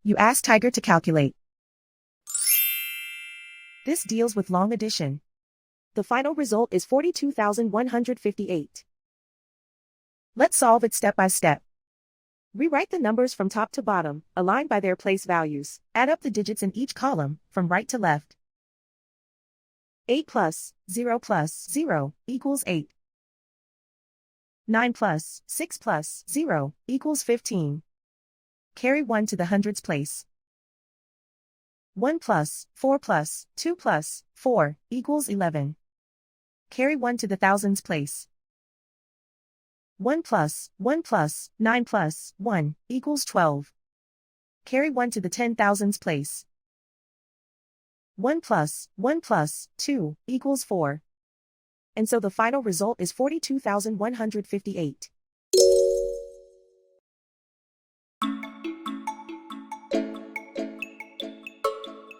You ask Tiger to calculate. This deals with long addition. The final result is 42,158. Let's solve it step by step. Rewrite the numbers from top to bottom, aligned by their place values. Add up the digits in each column, from right to left. 8 plus 0 plus 0 equals 8. 9 plus 6 plus 0 equals 15. Carry 1 to the hundreds place. 1 plus 4 plus 2 plus 4 equals 11. Carry 1 to the thousands place. 1 plus 9 plus 1 equals 12. Carry 1 to the 10,000s place. 1 plus 2 equals 4. And so the final result is 42,158.